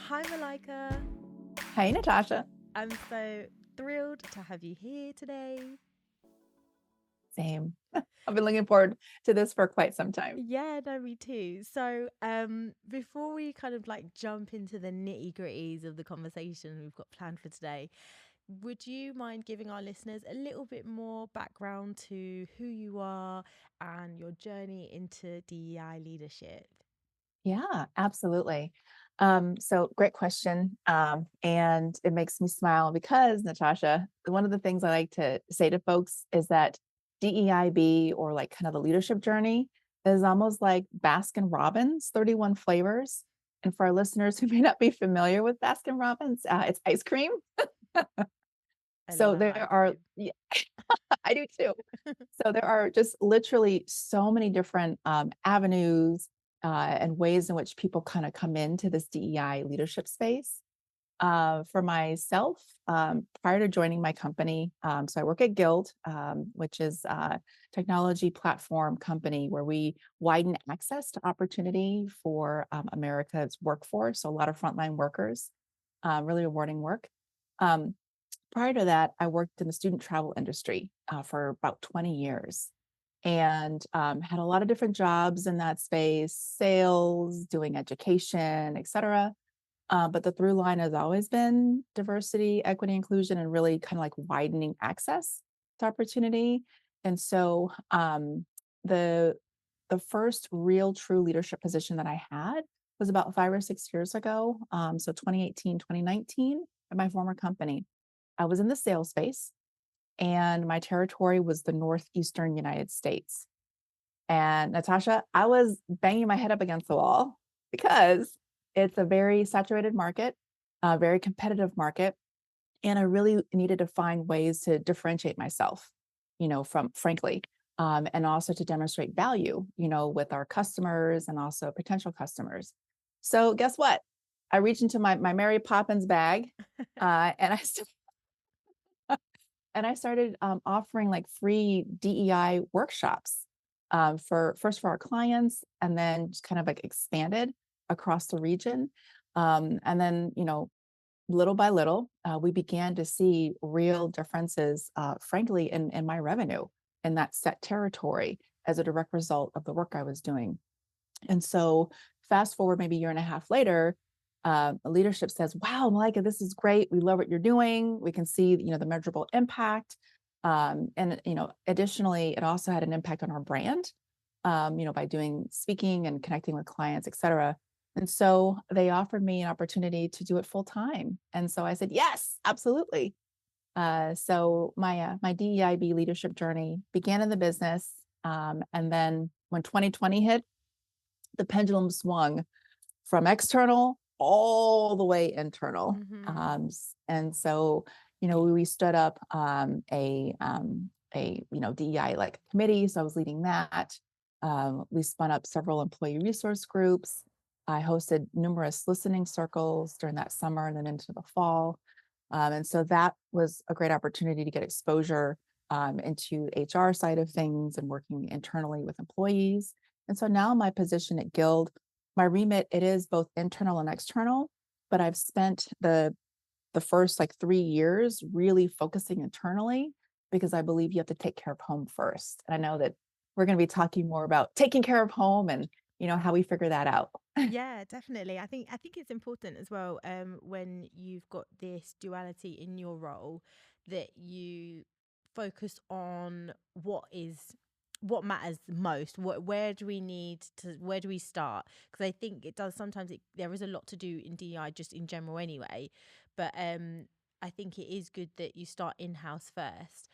Hi, Malaika. Hey, Natasha. I'm so thrilled to have you here today. Same. I've been looking forward to this for quite some time. Yeah, no, me too. So, before we kind of like jump into the nitty gritties of the conversation we've got planned for today, would you mind giving our listeners a little bit more background to who you are and your journey into DEI leadership? Yeah, absolutely. So great question. And it makes me smile because, Natasha, one of the things I like to say to folks is that DEIB, or like kind of the leadership journey, is almost like Baskin Robbins 31 flavors. And for our listeners who may not be familiar with Baskin Robbins, it's ice cream. I So love there ice are, cream. yeah, I do too. So there are just literally so many different avenues and ways in which people kind of come into this DEI leadership space. For myself, prior to joining my company, so I work at Guild, which is a technology platform company where we widen access to opportunity for America's workforce. So a lot of frontline workers, really rewarding work. Um, Prior to that, I worked in the student travel industry for about 20 years and had a lot of different jobs in that space, sales, doing education, et cetera. But the through line has always been diversity, equity, inclusion, and really kind of like widening access to opportunity. And so the the first real true leadership position that I had was about 5 or 6 years ago. So 2018, 2019, at my former company. I was in the sales space and my territory was the Northeastern United States. And Natasha, I was banging my head up against the wall because it's a very saturated market, a very competitive market. And I really needed to find ways to differentiate myself, from frankly, and also to demonstrate value, with our customers and also potential customers. So guess what? I reached into my Mary Poppins bag and I started offering like free DEI workshops for first for our clients, and then just kind of like expanded across the region. And then, little by little, we began to see real differences, frankly, in my revenue in that set territory as a direct result of the work I was doing. And so, fast forward maybe a year and a half later, leadership says, "Wow, Malika, this is great. We love what you're doing. We can see, the measurable impact." And additionally, it also had an impact on our brand, by doing speaking and connecting with clients, et cetera. And so they offered me an opportunity to do it full time. And so I said, "Yes, absolutely." So my DEIB leadership journey began in the business, and then when 2020 hit, the pendulum swung from external all the way internal. Mm-hmm. And so, we stood up a DEI like committee. So I was leading that. We spun up several employee resource groups. I hosted numerous listening circles during that summer and then into the fall. And so that was a great opportunity to get exposure into HR side of things and working internally with employees. And so now my position at Guild, my remit, it is both internal and external, but I've spent the first like 3 years really focusing internally because I believe you have to take care of home first. And I know that we're going to be talking more about taking care of home and how we figure that out. Yeah, definitely. I think it's important as well when you've got this duality in your role that you focus on what matters most. Where do we need to where do we start? Because I think it does sometimes there is a lot to do in DEI just in general anyway, but I think it is good that you start in-house first.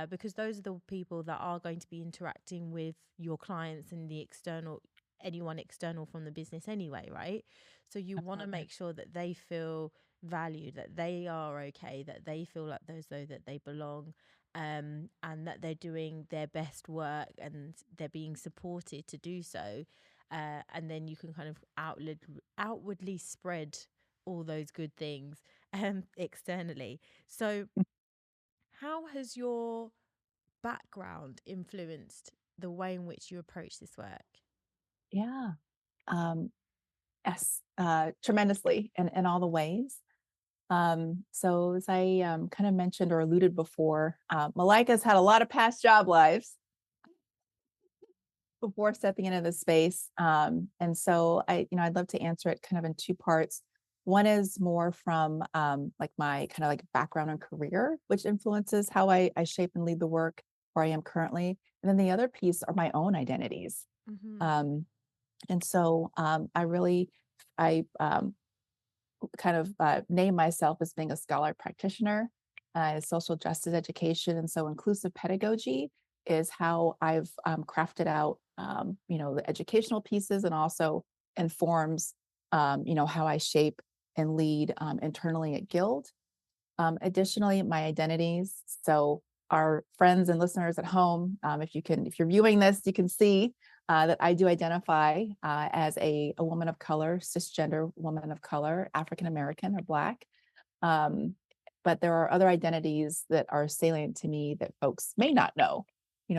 Because those are the people that are going to be interacting with your clients and the external anyone external from the business anyway, right? So you want to Absolutely. make sure that they feel valued, that they are okay, that they feel like those though that they belong, and that they're doing their best work and they're being supported to do so. And then you can kind of outwardly spread all those good things externally. So how has your background influenced the way in which you approach this work? Yeah. Um, Yes, tremendously in all the ways. So as I kind of mentioned or alluded before, Malika's had a lot of past job lives before stepping into this space. And so I'd love to answer it kind of in two parts. One is more from like my kind of like background and career, which influences how I shape and lead the work where I am currently. And then the other piece are my own identities. Mm-hmm. Um, and so I kind of name myself as being a scholar practitioner, social justice education, and so inclusive pedagogy is how I've crafted out, the educational pieces, and also informs, how I shape and lead internally at Guild. Additionally, my identities. So, our friends and listeners at home, if you're viewing this, you can see that I do identify as a woman of color, cisgender woman of color, African American or Black. Um, but there are other identities that are salient to me that folks may not know.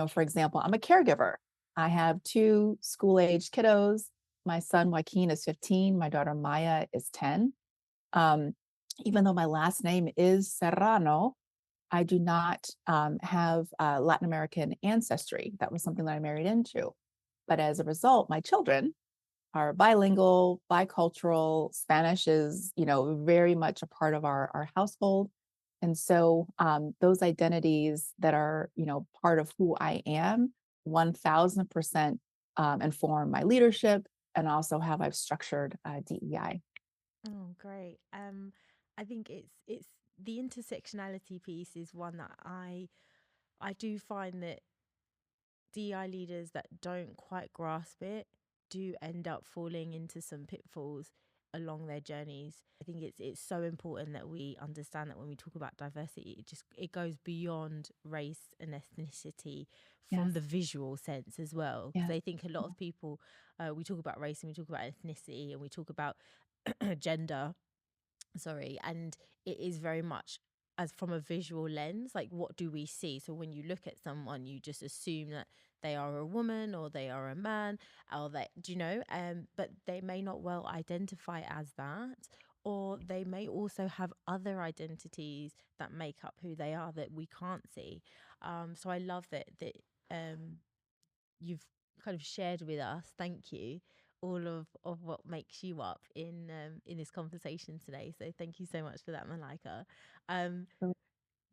For example, I'm a caregiver. I have two school age kiddos. My son Joaquin is 15. My daughter Maya is 10. Um, Even though my last name is Serrano, I do not have Latin American ancestry. That was something that I married into. But as a result, my children are bilingual, bicultural. Spanish is, very much a part of our household. And so those identities that are, part of who I am, 1000% inform my leadership and also how I've structured DEI. Oh, great. I think it's the intersectionality piece is one that I do find that DI leaders that don't quite grasp it do end up falling into some pitfalls along their journeys. I think it's so important that we understand that when we talk about diversity, it goes beyond race and ethnicity from Yes, the visual sense as well. Because yes, I think a lot of people, we talk about race and we talk about ethnicity and we talk about gender, sorry, and it is very much as from a visual lens, like what do we see? So when you look at someone, you just assume that they are a woman or they are a man, or that, do you know, but they may not well identify as that, or they may also have other identities that make up who they are that we can't see. So I love that um you've kind of shared with us, thank you, all of what makes you up in this conversation today. So thank you so much for that, Malaika. um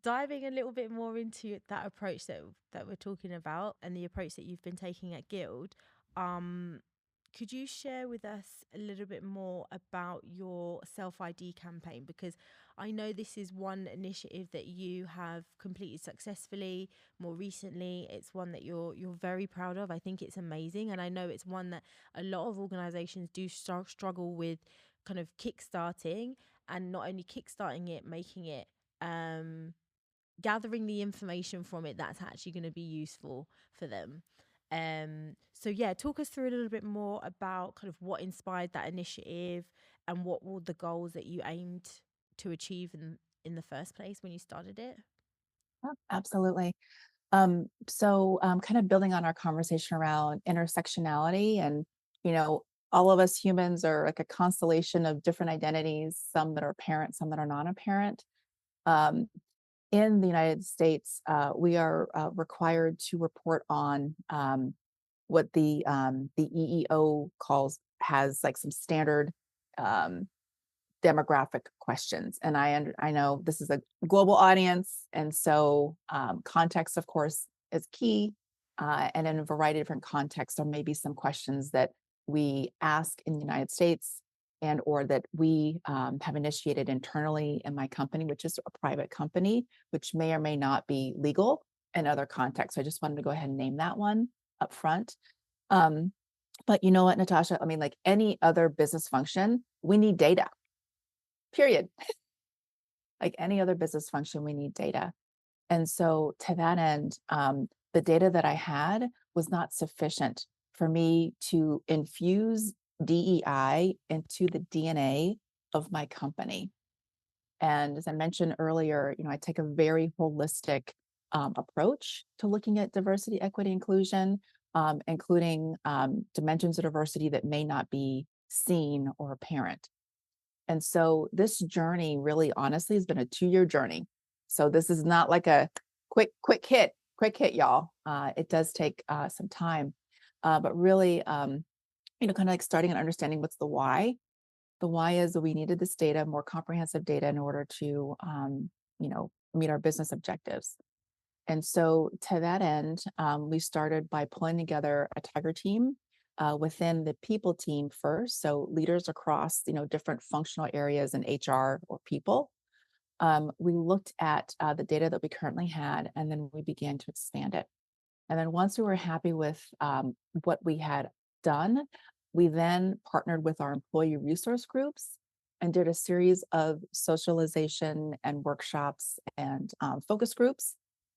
Diving a little bit more into that approach that we're talking about and the approach that you've been taking at Guild, um could you share with us a little bit more about your self ID campaign? Because I know this is one initiative that you have completed successfully more recently. It's one that you're very proud of. I think it's amazing, and I know it's one that a lot of organizations do struggle with kind of kickstarting, and not only kickstarting it, making it gathering the information from it that's actually going to be useful for them. So yeah, talk us through a little bit more about kind of what inspired that initiative and what were the goals that you aimed to achieve in the first place when you started it. absolutely. Kind of building on our conversation around intersectionality and, you know, all of us humans are like a constellation of different identities, some that are apparent, some that are non-apparent. Um, in the United States, we are required to report on what the EEO has like some standard um, demographic questions. And I know this is a global audience, and so context, of course, is key. And in a variety of different contexts, there may be some questions that we ask in the United States and or that we have initiated internally in my company, which is a private company, which may or may not be legal in other contexts. So I just wanted to go ahead and name that one up front. Um, but you know what, Natasha? I mean, like any other business function, we need data, period. Like any other business function, we need data. And so to that end, the data that I had was not sufficient for me to infuse DEI into the DNA of my company. And as I mentioned earlier, I take a very holistic approach to looking at diversity, equity, inclusion, including dimensions of diversity that may not be seen, or apparent. And so this journey really honestly has been a 2-year journey. So this is not like a quick hit, y'all. It does take some time, but really, kind of like starting and understanding what's the why. The why is that we needed this data, more comprehensive data, in order to, meet our business objectives. And so, to that end, we started by pulling together a tiger team within the people team first. So leaders across, different functional areas in HR or people. We looked at the data that we currently had, and then we began to expand it. And then once we were happy with what we had done, we then partnered with our employee resource groups and did a series of socialization and workshops and focus groups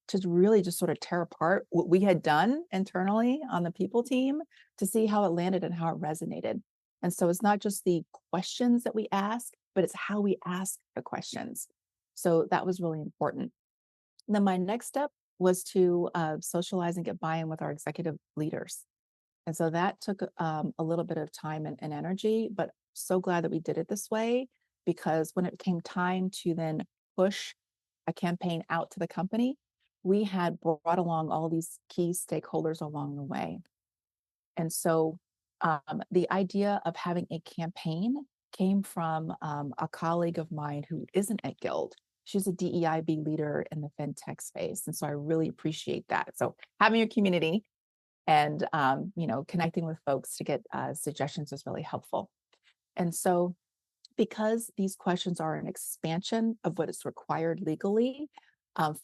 to really just sort of tear apart what we had done internally on the people team to see how it landed and how it resonated. And so it's not just the questions that we ask, but it's how we ask the questions. So that was really important. Then my next step was to socialize and get buy-in with our executive leaders. And so that took a little bit of time and energy, but so glad that we did it this way, because when it came time to then push a campaign out to the company, we had brought along all these key stakeholders along the way. And so the idea of having a campaign came from a colleague of mine who isn't at Guild. She's a DEIB leader in the fintech space. And so I really appreciate that. So having a community and connecting with folks to get suggestions is really helpful. And so because these questions are an expansion of what is required legally,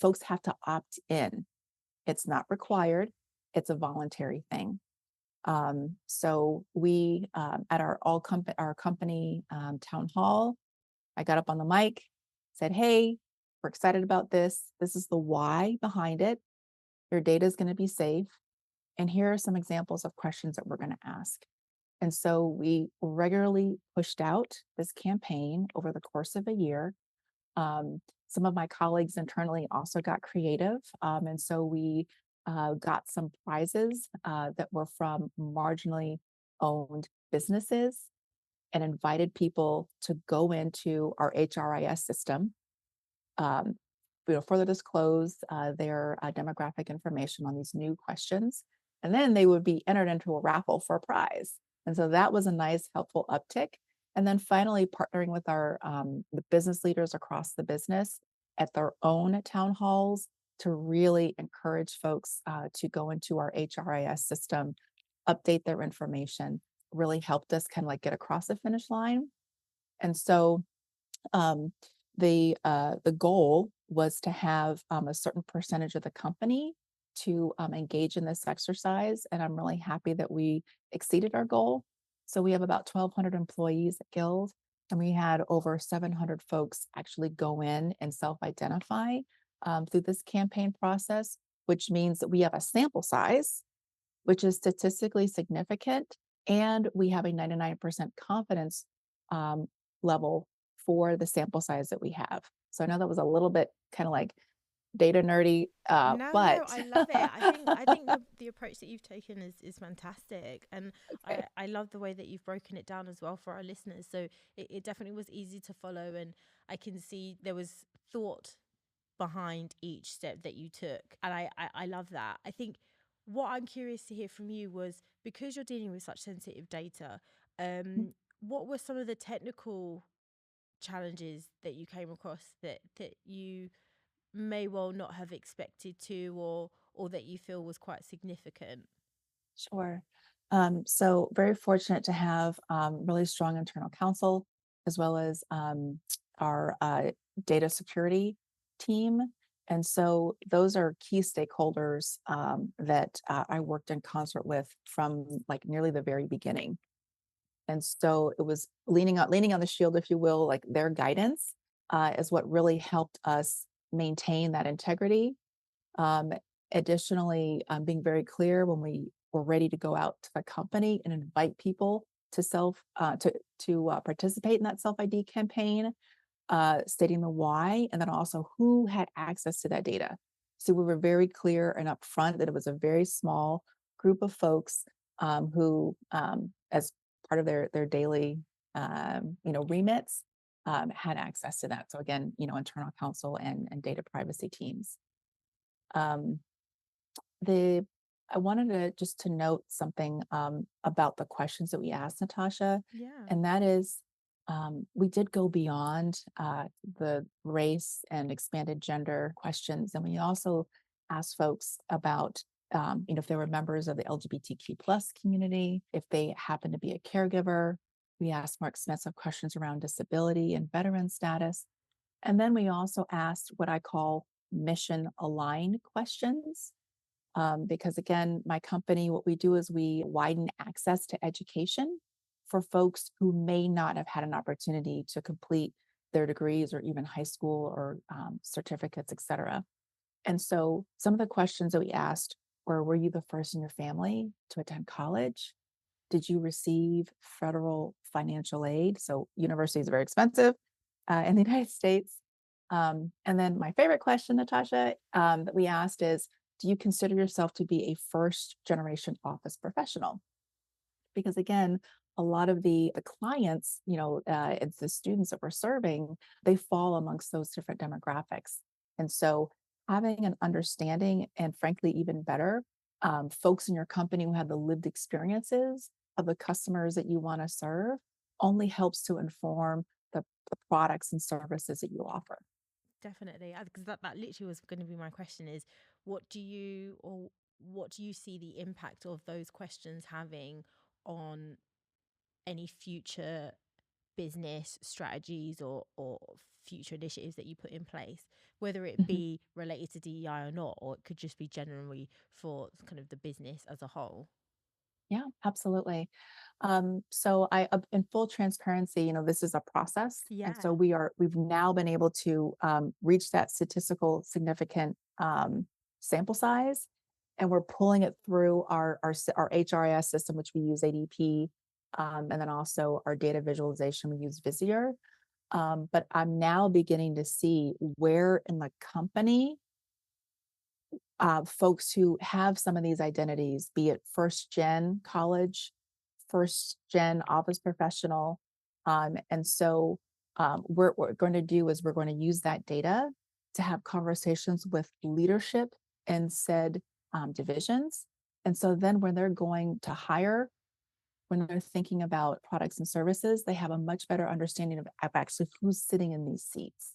folks have to opt in. It's not required, it's a voluntary thing. So we at our company town hall, I got up on the mic, said, "Hey, we're excited about this. This is the why behind it. Your data is going to be safe, and here are some examples of questions that we're going to ask." And so we regularly pushed out this campaign over the course of a year. Some of my colleagues internally also got creative. And so we got some prizes that were from marginally owned businesses and invited people to go into our HRIS system, um, further disclose their demographic information on these new questions. And then they would be entered into a raffle for a prize. And so that was a nice, helpful uptick. And then finally, partnering with our the business leaders across the business at their own town halls to really encourage folks to go into our HRIS system, update their information, really helped us kind of like get across the finish line. And so um, the goal was to have a certain percentage of the company to engage in this exercise, and I'm really happy that we exceeded our goal. So we have about 1,200 employees at Guild, and we had over 700 folks actually go in and self-identify through this campaign process, which means that we have a sample size, which is statistically significant, and we have a 99% confidence um, level for the sample size that we have. So I know that was a little bit kind of like data nerdy, No, but I love it. I think the approach that you've taken is fantastic, and okay, I love the way that you've broken it down as well for our listeners. So it definitely was easy to follow, and I can see there was thought behind each step that you took, and I love that. I think what I'm curious to hear from you was, because you're dealing with such sensitive data, what were some of the technical challenges that you came across that you may well not have expected to, or that you feel was quite significant? sure. So very fortunate to have really strong internal counsel as well as our data security team. And so those are key stakeholders that I worked in concert with from like nearly the very beginning. And so it was leaning on the shield, if you will, like their guidance is what really helped us maintain that integrity. Um, Additionally, being very clear when we were ready to go out to the company and invite people to participate in that self ID campaign, stating the why, and then also who had access to that data. So we were very clear and upfront that it was a very small group of folks who, as part of their daily remits had access to that. So again, internal counsel and data privacy teams. Um, the I wanted to just to note something about the questions that we asked Natasha, Yeah. and that is we did go beyond the race and expanded gender questions, and we also asked folks about if they were members of the LGBTQ plus community, if they happen to be a caregiver. We asked more extensive questions around disability and veteran status, and then we also asked what I call mission aligned questions because again, my company, what we do is we widen access to education for folks who may not have had an opportunity to complete their degrees or even high school or certificates, et cetera. And so some of the questions that we asked were you the first in your family to attend college? Did you receive federal financial aid? So universities are very expensive in the United States. And then my favorite question, Natasha, that we asked is, do you consider yourself to be a first generation office professional? Because again, a lot of the clients, it's the students that we're serving, they fall amongst those different demographics. And so having an understanding and frankly, even better, folks in your company who have the lived experiences of the customers that you want to serve only helps to inform the products and services that you offer. Definitely, because that literally was going to be my question: is what do you see the impact of those questions having on any future business strategies or future initiatives that you put in place, whether it Mhm. be related to DEI or not, or it could just be generally for kind of the business as a whole? Yeah, absolutely. So in full transparency, this is a process. And so Yeah, we've now been able to reach that statistical significant sample size. And we're pulling it through our HRIS system, which we use ADP, and then also our data visualization, we use Visier. But I'm now beginning to see where in the company folks who have some of these identities, be it first gen college, first gen office professional. And so, what we're going to do is we're going to use that data to have conversations with leadership in said divisions. And so then when they're going to hire, when they're thinking about products and services, they have a much better understanding of actually who's sitting in these seats.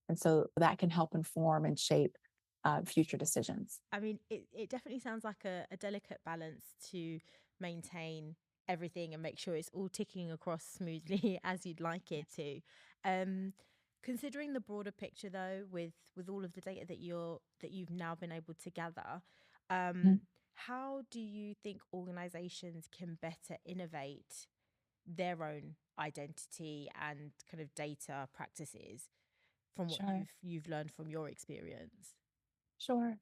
And so that can help inform and shape future decisions. I mean, it definitely sounds like a delicate balance to maintain everything and make sure it's all ticking across smoothly as you'd like it to. Um, Considering the broader picture, though, with all of the data that you've now been able to gather, Mhm. how do you think organizations can better innovate their own identity and kind of data practices from what Sure, you've learned from your experience? sure.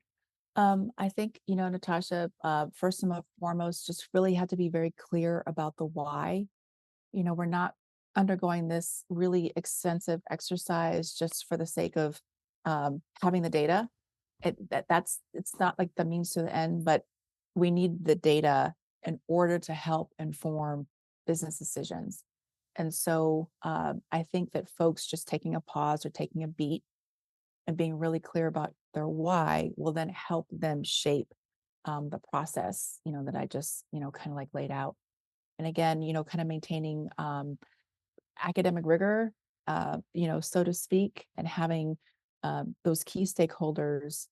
I think, Natasha, first and foremost, just really have to be very clear about the why. We're not undergoing this really extensive exercise just for the sake of having the data. It's not like the means to the end, but we need the data in order to help inform business decisions. And so I think that folks just taking a pause or taking a beat and being really clear about their why will then help them shape the process, that I just, kind of like laid out. And again, kind of maintaining academic rigor, so to speak, and having those key stakeholders,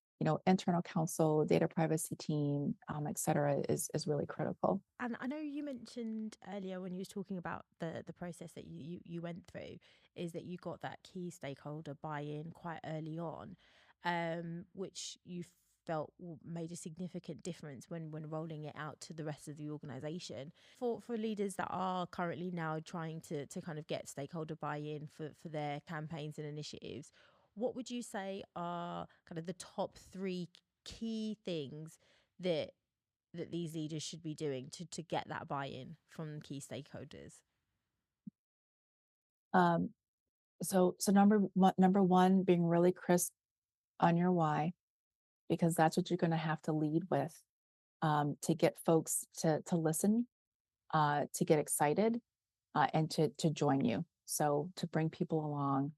internal counsel, data privacy team, et cetera, is really critical. And I know you mentioned earlier when you was talking about the process that you went through, is that you got that key stakeholder buy-in quite early on, which you felt made a significant difference when rolling it out to the rest of the organization. For leaders that are currently now trying to kind of get stakeholder buy-in for their campaigns and initiatives, what would you say are kind of the top three key things that these leaders should be doing to get that buy-in from key stakeholders? Um, so number one, being really crisp on your why, because that's what you're going to have to lead with to get folks to listen to get excited and to join you. So to bring people along.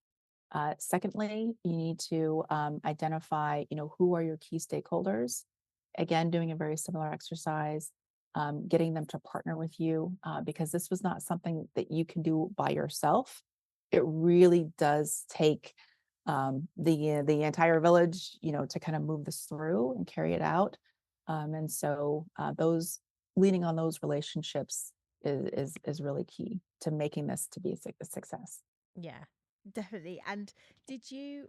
Secondly, you need to identify, who are your key stakeholders. Again, doing a very similar exercise, getting them to partner with you because this was not something that you can do by yourself. It really does take the entire village, to kind of move this through and carry it out. And so those leaning on those relationships is really key to making this to be a success. Yeah, definitely. And did you,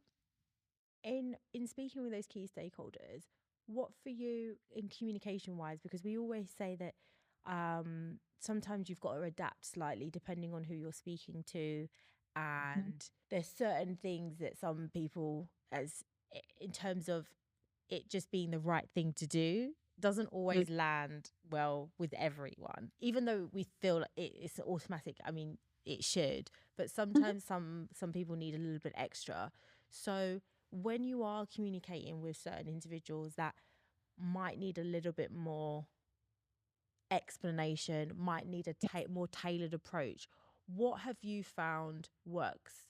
in speaking with those key stakeholders, what for you in communication wise, because we always say that sometimes you've got to adapt slightly depending on who you're speaking to, Mhm. and there's certain things that some people, as in terms of it just being the right thing to do, doesn't Mm. always land well with everyone, even though we feel like it's automatic. I mean, it should, but Mhm. sometimes some people need a little bit extra. So when you are communicating with certain individuals that might need a little bit more explanation, might need a more tailored approach, what have you found works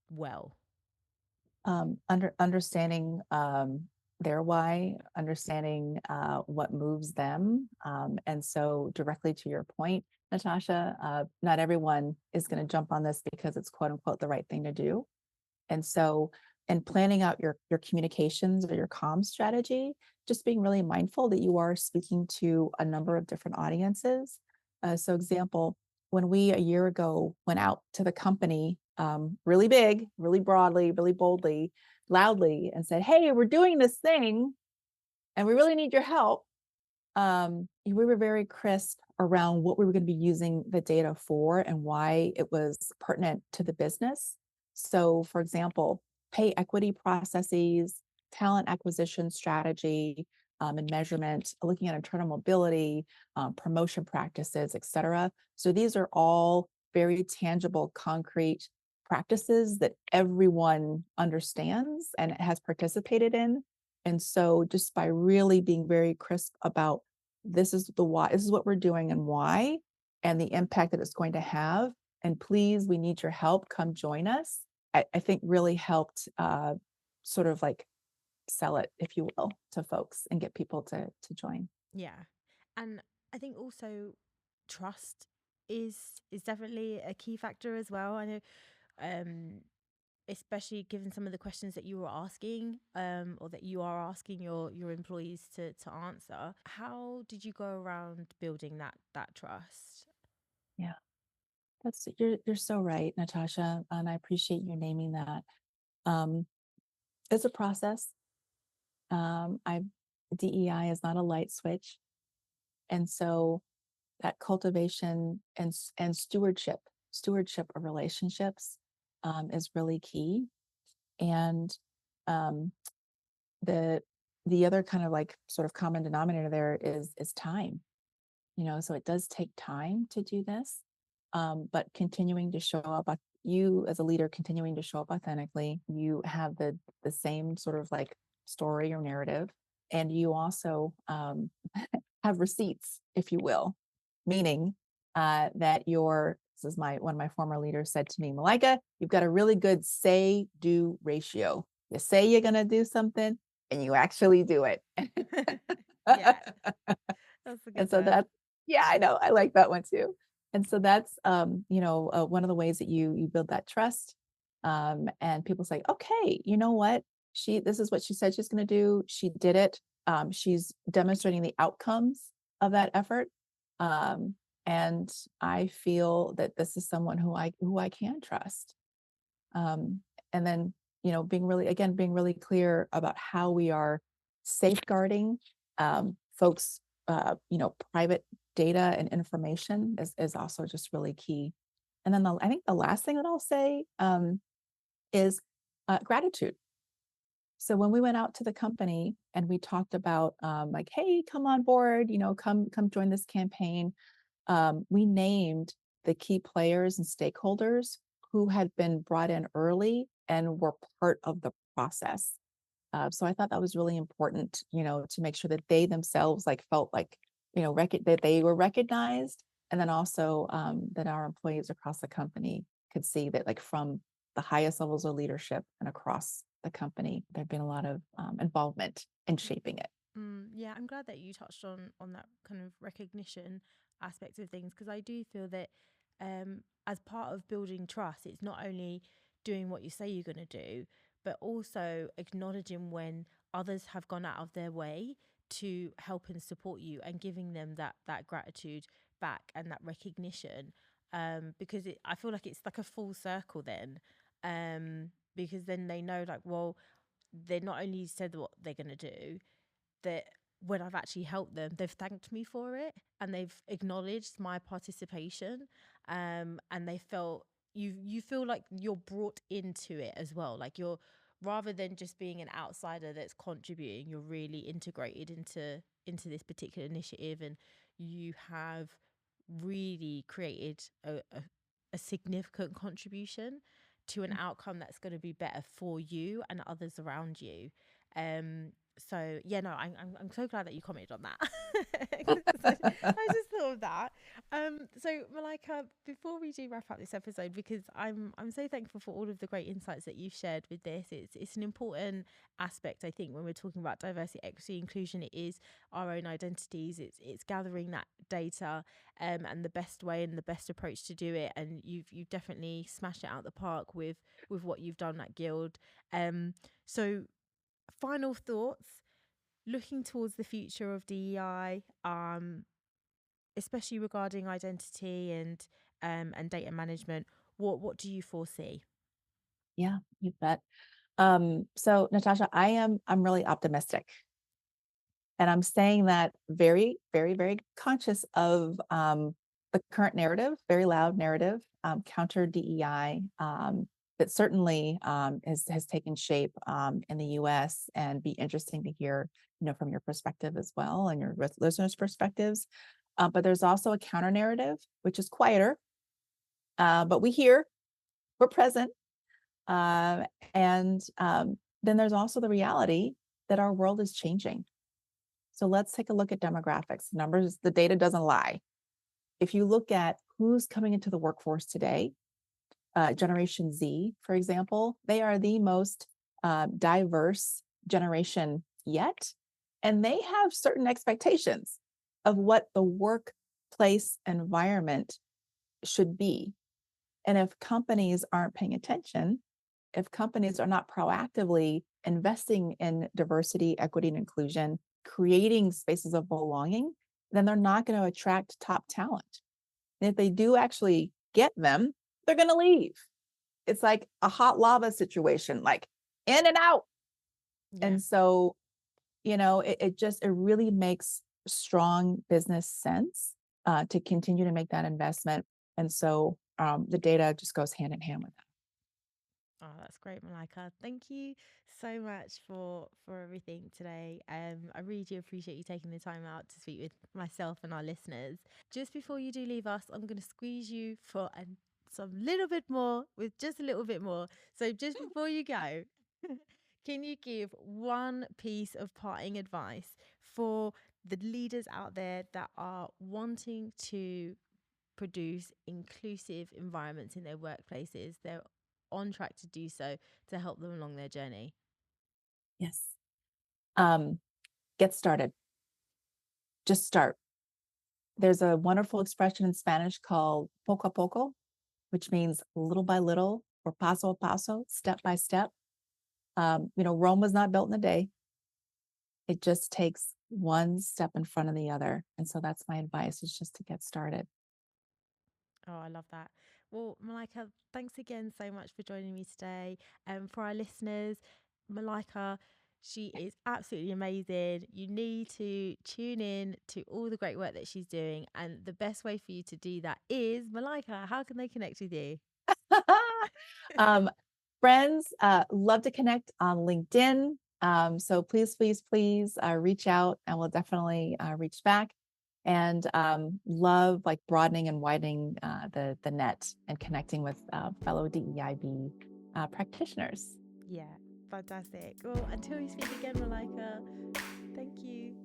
well? Understanding their why, understanding what moves them. And so, directly to your point, Natasha, not everyone is going to jump on this because it's quote unquote the right thing to do. And so, in planning out your communications or your comm strategy, just being really mindful that you are speaking to a number of different audiences. So, example, when we a year ago went out to the company, really big, really broadly, really boldly, loudly, and said, "Hey, we're doing this thing, and we really need your help." We were very crisp around what we were going to be using the data for and why it was pertinent to the business. So, for example, pay equity processes, talent acquisition strategy, and measurement, looking at internal mobility, promotion practices, et cetera. So, these are all very tangible, concrete practices that everyone understands and has participated in. And so, just by really being very crisp about this is the why, this is what we're doing and why, and the impact that it's going to have. And please, we need your help. Come join us. I think really helped sort of like sell it, if you will, to folks and get people to join. Yeah. And I think also trust is definitely a key factor as well. I know, um especially given some of the questions that you were asking, or that you are asking your employees to answer. How did you go around building that trust? Yeah, that's you're so right, Natasha, and I appreciate you naming that. Um, it's a process. I DEI is not a light switch, and so that cultivation and stewardship of relationships is really key. And um, the the other kind of like sort of common denominator there is time. So it does take time to do this, but continuing to show up, you as a leader continuing to show up authentically. You have the same sort of like story or narrative, and you also have receipts, if you will, meaning that this is my one of my former leaders said to me, Malaika, you've got a really good say do ratio. You say you're going to do something, and you actually do it. Yeah, that's a And good so one. yeah, I know, I like that one too. And so that's, one of the ways that you build that trust. And people say, okay, you know what? This is what she said she's going to do. She did it. She's demonstrating the outcomes of that effort. Um, and I feel that this is someone who I can trust. Um, and then, being really clear about how we are safeguarding folks, private data and information is also just really key. And then I think the last thing that I'll say is gratitude. So when we went out to the company and we talked about like, hey, come on board, come join this campaign, we named the key players and stakeholders who had been brought in early and were part of the process. So I thought that was really important, to make sure that they themselves like felt like, that they were recognized And then also that our employees across the company could see that, like, from the highest levels of leadership and across the company, there'd been a lot of involvement in shaping it. Yeah, I'm glad that you touched on that kind of recognition aspect of things, because I do feel that as part of building trust, it's not only doing what you say you're going to do, but also acknowledging when others have gone out of their way to help and support you, and giving them that gratitude back and that recognition. Because I feel like it's like a full circle then, because then they know, like, well, they not only said what they're going to do, that when I've actually helped them, they've thanked me for it, and they've acknowledged my participation. And they felt, you feel like you're brought into it as well. Like, you're, rather than just being an outsider that's contributing, you're really integrated into this particular initiative, and you have really created a significant contribution to an outcome that's going to be better for you and others around you. Um, so yeah, no, I'm so glad that you commented on that. 'Cause I just thought of that. So Malaika, before we do wrap up this episode, because I'm so thankful for all of the great insights that you've shared with this. It's an important aspect, I think, when we're talking about diversity, equity, inclusion. It is our own identities. It's gathering that data, and the best way and the best approach to do it. And you've definitely smashed it out the park with what you've done at Guild. So final thoughts, looking towards the future of DEI, especially regarding identity and data management. What do you foresee? Yeah, you bet. So Natasha, I'm really optimistic. And I'm saying that very, very, very conscious of the current narrative, very loud narrative, counter DEI, that certainly has taken shape in the U.S. and be interesting to hear, from your perspective as well and your listeners' perspectives. But there's also a counter narrative, which is quieter, but we're present, and then there's also the reality that our world is changing. So let's take a look at demographics. Numbers, the data doesn't lie. If you look at who's coming into the workforce today, Generation Z, for example, they are the most diverse generation yet. And they have certain expectations of what the workplace environment should be. And if companies aren't paying attention, if companies are not proactively investing in diversity, equity, and inclusion, creating spaces of belonging, then they're not going to attract top talent. And if they do actually get them, they're going to leave. It's like a hot lava situation, like in and out. Yeah. And so, it really makes strong business sense to continue to make that investment. And so the data just goes hand in hand with that. Oh, that's great, Malaika. Thank you so much for everything today. I really do appreciate you taking the time out to speak with myself and our listeners. Just before you do leave us, I'm going to squeeze you for some little bit more, with just a little bit more. So just before you go, can you give one piece of parting advice for the leaders out there that are wanting to produce inclusive environments in their workplaces? They're on track to do so, to help them along their journey. Yes. Get started. Just start. There's a wonderful expression in Spanish called poco a poco, which means little by little, or paso a paso, step by step. Rome was not built in a day. It just takes one step in front of the other. And so that's my advice, is just to get started. Oh, I love that. Well, Malaika, thanks again so much for joining me today. For our listeners, Malaika, she is absolutely amazing. You need to tune in to all the great work that she's doing. And the best way for you to do that is, Malaika, how can they connect with you? um, Friends, love to connect on LinkedIn. So please, please, please reach out, and we'll definitely reach back. And love, like, broadening and widening the net and connecting with fellow DEIB practitioners. Yeah, fantastic. Well, until we speak again, Malaika, thank you.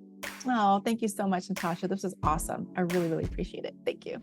Oh, thank you so much, Natasha. This was awesome. I really, really appreciate it. Thank you.